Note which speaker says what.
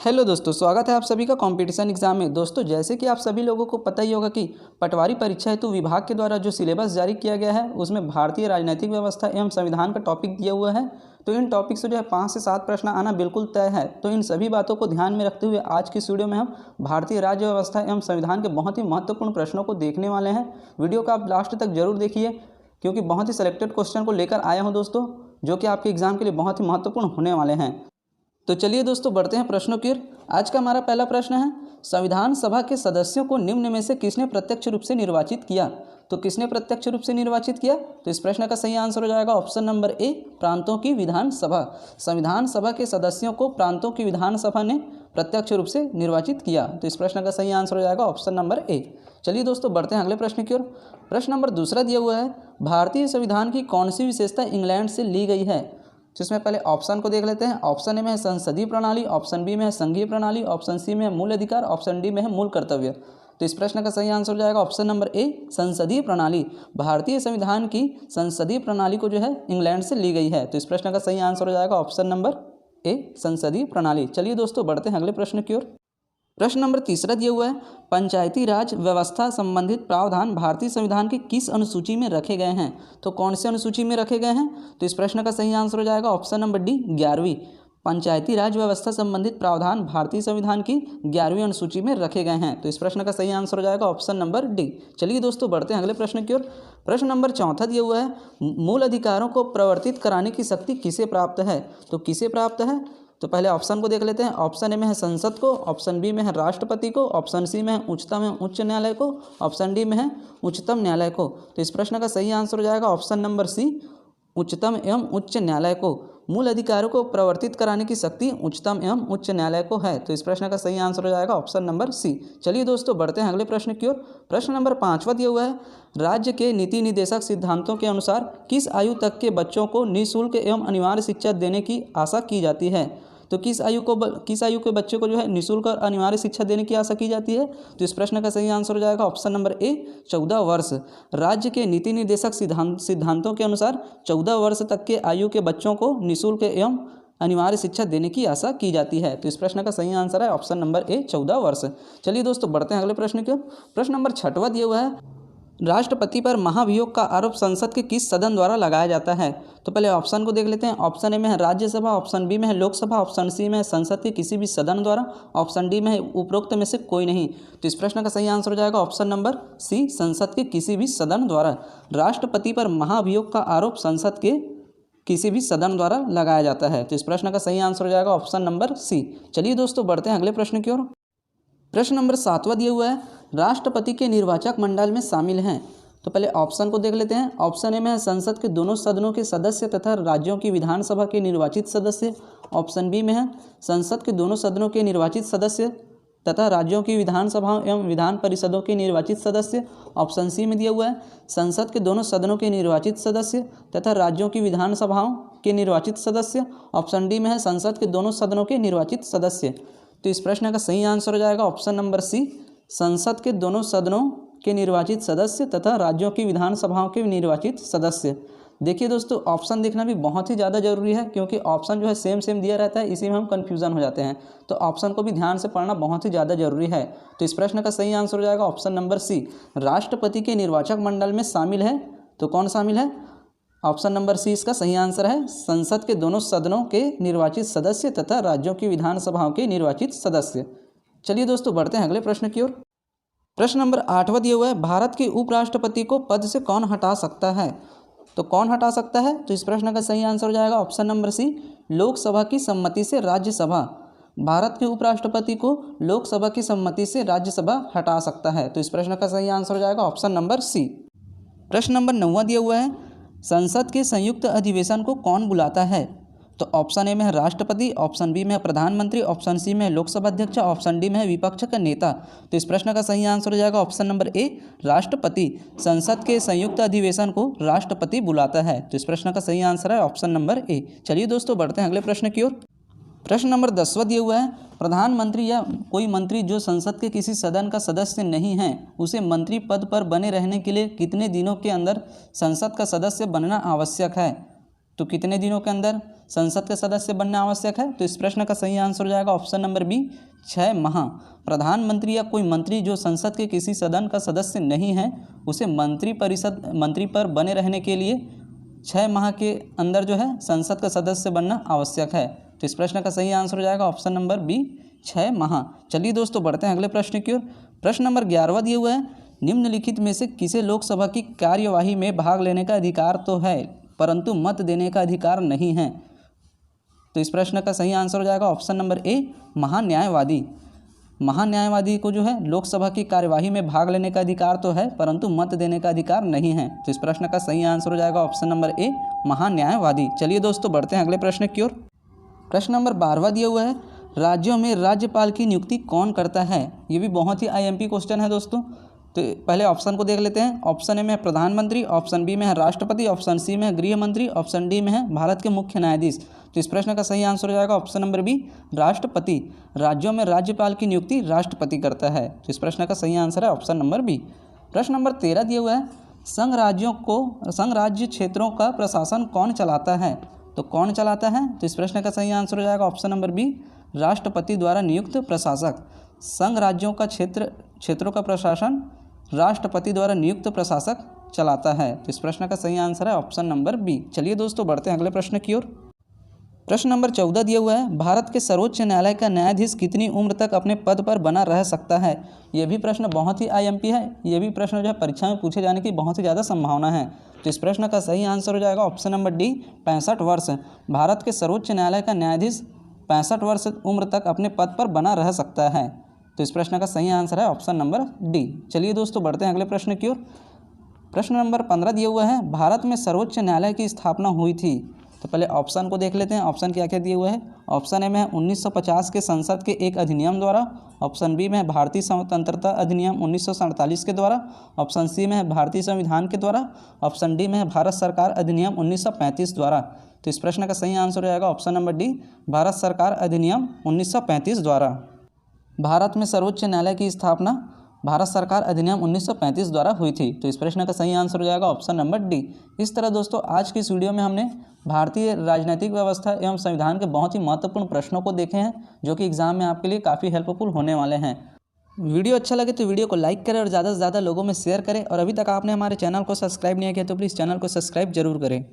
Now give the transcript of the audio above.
Speaker 1: Hello दोस्तों, स्वागत है आप सभी का कंपटीशन एग्जाम में। दोस्तों, जैसे कि आप सभी लोगों को पता ही होगा कि पटवारी परीक्षा हेतु विभाग के द्वारा जो सिलेबस जारी किया गया है उसमें भारतीय राजनीतिक व्यवस्था एवं संविधान का टॉपिक दिया हुआ है। तो इन टॉपिक से जो है 5 से 7 प्रश्न आना बिल्कुल तय है। तो इन सभी बातों को ध्यान में रखते हुए आज की इस वीडियो में हम भारतीय राज्य व्यवस्था एवं संविधान के बहुत ही महत्वपूर्ण प्रश्नों को देखने वाले हैं। वीडियो को आप लास्ट तक जरूर देखिए, क्योंकि बहुत ही सिलेक्टेड क्वेश्चन को लेकर आया हूँ दोस्तों, जो कि आपके एग्जाम के लिए बहुत ही महत्वपूर्ण होने वाले हैं। तो चलिए दोस्तों, बढ़ते हैं प्रश्नों की ओर। आज का हमारा पहला प्रश्न है, संविधान सभा के सदस्यों को निम्न में से किसने प्रत्यक्ष रूप से निर्वाचित किया? तो किसने प्रत्यक्ष रूप से निर्वाचित किया? तो इस प्रश्न का सही आंसर हो जाएगा ऑप्शन नंबर ए, प्रांतों की विधानसभा। संविधान सभा के सदस्यों को प्रांतों की विधानसभा ने प्रत्यक्ष रूप से निर्वाचित किया। तो इस प्रश्न का सही आंसर हो जाएगा ऑप्शन नंबर ए। चलिए दोस्तों, बढ़ते हैं अगले प्रश्न की ओर। प्रश्न नंबर दूसरा दिया हुआ है, भारतीय संविधान की कौन सी विशेषता इंग्लैंड से ली गई है? जिसमें पहले ऑप्शन को देख लेते हैं। ऑप्शन ए में है संसदीय प्रणाली, ऑप्शन बी में है संघीय प्रणाली, ऑप्शन सी में है मूल अधिकार, ऑप्शन डी में है मूल कर्तव्य। तो इस प्रश्न का सही आंसर हो जाएगा ऑप्शन नंबर ए, संसदीय प्रणाली। भारतीय संविधान की संसदीय प्रणाली को जो है इंग्लैंड से ली गई है। तो इस प्रश्न का सही आंसर हो जाएगा ऑप्शन नंबर ए, संसदीय प्रणाली। चलिए दोस्तों, बढ़ते हैं अगले प्रश्न की ओर। प्रश्न नंबर तीसरा दिया हुआ है, पंचायती राज व्यवस्था संबंधित प्रावधान भारतीय संविधान की किस अनुसूची में रखे गए हैं? तो कौन से अनुसूची में रखे गए हैं? तो इस प्रश्न का सही आंसर हो जाएगा ऑप्शन नंबर डी, 11वीं। पंचायती राज व्यवस्था संबंधित प्रावधान भारतीय संविधान की 11वीं अनुसूची में रखे गए हैं। तो इस प्रश्न का सही आंसर हो जाएगा ऑप्शन नंबर डी। चलिए दोस्तों, बढ़ते हैं अगले प्रश्न की ओर। प्रश्न नंबर चौथा दिया हुआ है, मूल अधिकारों को प्रवर्तित कराने की शक्ति किसे प्राप्त है? तो किसे प्राप्त है? तो पहले ऑप्शन को देख लेते हैं। ऑप्शन ए में है संसद को, ऑप्शन बी में है राष्ट्रपति को, ऑप्शन सी में है उच्चतम एवं उच्च न्यायालय को, ऑप्शन डी में है उच्चतम न्यायालय को। तो इस प्रश्न का सही आंसर हो जाएगा ऑप्शन नंबर सी, उच्चतम एवं उच्च न्यायालय को। मूल अधिकारों को प्रवर्तित कराने की शक्ति उच्चतम एवं उच्च न्यायालय को है। तो इस प्रश्न का सही आंसर हो जाएगा ऑप्शन नंबर सी। चलिए दोस्तों, बढ़ते हैं अगले प्रश्न की ओर। प्रश्न नंबर 5वां दिया हुआ है, राज्य के नीति निर्देशक सिद्धांतों के अनुसार किस आयु तक के बच्चों को निःशुल्क एवं अनिवार्य शिक्षा देने की आशा की जाती है? तो किस आयु के बच्चे को जो है निःशुल्क और अनिवार्य शिक्षा देने की आशा की जाती है? तो इस प्रश्न का सही आंसर हो जाएगा ऑप्शन नंबर ए, 14 वर्ष। राज्य के नीति निर्देशक सिद्धांतों के अनुसार 14 वर्ष तक के आयु के बच्चों को निःशुल्क एवं अनिवार्य शिक्षा देने की आशा की जाती है। तो इस प्रश्न का सही आंसर है ऑप्शन नंबर ए, 14 वर्ष। चलिए दोस्तों, बढ़ते हैं अगले प्रश्न की ओर। प्रश्न नंबर 6वां दिया हुआ है, राष्ट्रपति पर महाभियोग का आरोप संसद के किस सदन द्वारा लगाया जाता है? तो पहले ऑप्शन को देख लेते हैं। ऑप्शन ए में है राज्यसभा, ऑप्शन बी में है लोकसभा, ऑप्शन सी में है संसद के किसी भी सदन द्वारा, ऑप्शन डी में है उपरोक्त में से कोई नहीं। तो इस प्रश्न का सही आंसर हो जाएगा ऑप्शन नंबर सी, संसद के किसी भी सदन द्वारा। राष्ट्रपति पर महाभियोग का आरोप संसद के किसी भी सदन द्वारा लगाया जाता है। तो इस प्रश्न का सही आंसर हो जाएगा ऑप्शन नंबर सी। चलिए दोस्तों, बढ़ते हैं अगले प्रश्न की ओर। प्रश्न नंबर 7वां दिया हुआ है, राष्ट्रपति के निर्वाचक मंडल में शामिल हैं। तो पहले ऑप्शन को देख लेते हैं। ऑप्शन ए में है संसद के दोनों सदनों के सदस्य तथा राज्यों की विधानसभा के निर्वाचित सदस्य, ऑप्शन बी में है संसद के दोनों सदनों के निर्वाचित सदस्य तथा राज्यों की विधानसभाओं एवं विधान परिषदों के निर्वाचित सदस्य, ऑप्शन सी में दिया हुआ है संसद के दोनों सदनों के निर्वाचित सदस्य तथा राज्यों की विधानसभाओं के निर्वाचित सदस्य, ऑप्शन डी में है संसद के दोनों सदनों के निर्वाचित सदस्य। तो इस प्रश्न का सही आंसर हो जाएगा ऑप्शन नंबर सी, संसद के दोनों सदनों के निर्वाचित सदस्य तथा राज्यों की विधानसभाओं के निर्वाचित सदस्य। देखिए दोस्तों, ऑप्शन देखना भी बहुत ही ज़्यादा जरूरी है, क्योंकि ऑप्शन जो है सेम दिया रहता है, इसी में हम कन्फ्यूज़न हो जाते हैं। तो ऑप्शन को भी ध्यान से पढ़ना बहुत ही ज़्यादा जरूरी है। तो इस प्रश्न का सही आंसर हो जाएगा ऑप्शन नंबर सी, राष्ट्रपति के निर्वाचक मंडल में शामिल है। तो कौन शामिल है? ऑप्शन नंबर सी इसका सही आंसर है, संसद के दोनों सदनों के निर्वाचित सदस्य तथा राज्यों की विधानसभाओं के निर्वाचित सदस्य। चलिए दोस्तों, बढ़ते हैं अगले प्रश्न की ओर। प्रश्न नंबर 8वां दिया हुआ है, भारत के उपराष्ट्रपति को पद से कौन हटा सकता है? तो कौन हटा सकता है? तो इस प्रश्न का सही आंसर हो जाएगा ऑप्शन नंबर सी, लोकसभा की सम्मति से राज्यसभा। भारत के उपराष्ट्रपति को लोकसभा की सम्मति से राज्यसभा हटा सकता है। तो इस प्रश्न का सही आंसर हो जाएगा ऑप्शन नंबर सी। प्रश्न नंबर 9वां दिया हुआ है, संसद के संयुक्त अधिवेशन को कौन बुलाता है? तो ऑप्शन ए में है राष्ट्रपति, ऑप्शन बी में है प्रधानमंत्री, ऑप्शन सी में है लोकसभा अध्यक्ष, ऑप्शन डी में है विपक्ष का नेता। तो इस प्रश्न का सही आंसर हो जाएगा ऑप्शन नंबर ए, राष्ट्रपति। संसद के संयुक्त अधिवेशन को राष्ट्रपति बुलाता है। तो इस प्रश्न का सही आंसर है ऑप्शन नंबर ए। चलिए दोस्तों, बढ़ते हैं अगले प्रश्न की ओर। प्रश्न नंबर 10वां दिया हुआ है, प्रधानमंत्री या कोई मंत्री जो संसद के किसी सदन का सदस्य नहीं है, उसे मंत्री पद पर बने रहने के लिए कितने दिनों के अंदर संसद का सदस्य बनना आवश्यक है? तो कितने दिनों के अंदर संसद के सदस्य बनना आवश्यक है? तो इस प्रश्न का सही आंसर हो जाएगा ऑप्शन नंबर बी 6 माह। प्रधानमंत्री या कोई मंत्री जो संसद के किसी सदन का सदस्य नहीं है उसे मंत्री पर बने रहने के लिए 6 माह के अंदर जो है संसद का सदस्य बनना आवश्यक है। तो इस प्रश्न का सही आंसर हो जाएगा ऑप्शन नंबर बी 6 माह। चलिए दोस्तों बढ़ते हैं अगले प्रश्न की ओर। प्रश्न नंबर 11वां दिया हुआ है, निम्नलिखित में से किसे लोकसभा की कार्यवाही में भाग लेने का अधिकार तो है परंतु मत देने का अधिकार नहीं है? तो इस प्रश्न का सही आंसर हो जाएगा ऑप्शन नंबर ए महान्यायवादी। महान्यायवादी को जो है लोकसभा की कार्यवाही में भाग लेने का अधिकार तो है परंतु मत देने का अधिकार नहीं है। तो इस प्रश्न का सही आंसर हो जाएगा ऑप्शन नंबर ए महान्यायवादी। चलिए दोस्तों बढ़ते हैं अगले प्रश्न की ओर। प्रश्न नंबर 12वां दिया हुआ है, राज्यों में राज्यपाल की नियुक्ति कौन करता है? ये भी बहुत ही आईएमपी क्वेश्चन है दोस्तों। तो पहले ऑप्शन को देख लेते हैं। ऑप्शन ए में है प्रधानमंत्री, ऑप्शन बी में है राष्ट्रपति, ऑप्शन सी में है गृह मंत्री, ऑप्शन डी में है भारत के मुख्य न्यायाधीश। तो इस प्रश्न का सही आंसर हो जाएगा ऑप्शन नंबर बी राष्ट्रपति। राज्यों में राज्यपाल की नियुक्ति राष्ट्रपति करता है। तो इस प्रश्न का सही आंसर है ऑप्शन नंबर बी। प्रश्न नंबर 13 दिया हुआ है, संघ राज्य क्षेत्रों का प्रशासन कौन चलाता है? तो कौन चलाता है? तो इस प्रश्न का सही आंसर हो जाएगा ऑप्शन नंबर बी राष्ट्रपति द्वारा नियुक्त प्रशासक। संघ राज्यों का क्षेत्रों का प्रशासन राष्ट्रपति द्वारा नियुक्त प्रशासक चलाता है। तो इस प्रश्न का सही आंसर है ऑप्शन नंबर बी। चलिए दोस्तों बढ़ते हैं अगले प्रश्न की ओर। प्रश्न नंबर 14 दिया हुआ है, भारत के सर्वोच्च न्यायालय का न्यायाधीश कितनी उम्र तक अपने पद पर बना रह सकता है? यह भी प्रश्न बहुत ही आईएमपी है। यह भी प्रश्न जो है परीक्षा में पूछे जाने की बहुत ही ज़्यादा संभावना है। तो इस प्रश्न का सही आंसर हो जाएगा ऑप्शन नंबर डी 65 वर्ष। भारत के सर्वोच्च न्यायालय का न्यायाधीश 65 वर्ष उम्र तक अपने पद पर बना रह सकता है। तो इस प्रश्न का सही आंसर है ऑप्शन नंबर डी। चलिए दोस्तों बढ़ते हैं अगले प्रश्न की ओर। प्रश्न नंबर 15 दिया हुआ है, भारत में सर्वोच्च न्यायालय की स्थापना हुई थी। तो पहले ऑप्शन को देख लेते हैं। ऑप्शन क्या क्या दिए हुए हैं। ऑप्शन ए में है 1950 के संसद के एक अधिनियम द्वारा, ऑप्शन बी में है भारतीय स्वतंत्रता अधिनियम 1947 के द्वारा, ऑप्शन सी में है भारतीय संविधान के द्वारा, ऑप्शन डी में है भारत सरकार अधिनियम 1935 द्वारा। तो इस प्रश्न का सही आंसर हो जाएगा ऑप्शन नंबर डी भारत सरकार अधिनियम 1935 द्वारा। भारत में सर्वोच्च न्यायालय की स्थापना भारत सरकार अधिनियम 1935 द्वारा हुई थी। तो इस प्रश्न का सही आंसर हो जाएगा ऑप्शन नंबर डी। इस तरह दोस्तों आज की इस वीडियो में हमने भारतीय राजनीतिक व्यवस्था एवं संविधान के बहुत ही महत्वपूर्ण प्रश्नों को देखे हैं जो कि एग्जाम में आपके लिए काफ़ी हेल्पफुल होने वाले हैं। वीडियो अच्छा लगे तो वीडियो को लाइक करें और ज़्यादा से ज़्यादा लोगों में शेयर करें। और अभी तक आपने हमारे चैनल को सब्सक्राइब नहीं किया तो प्लीज़ चैनल को सब्सक्राइब जरूर करें।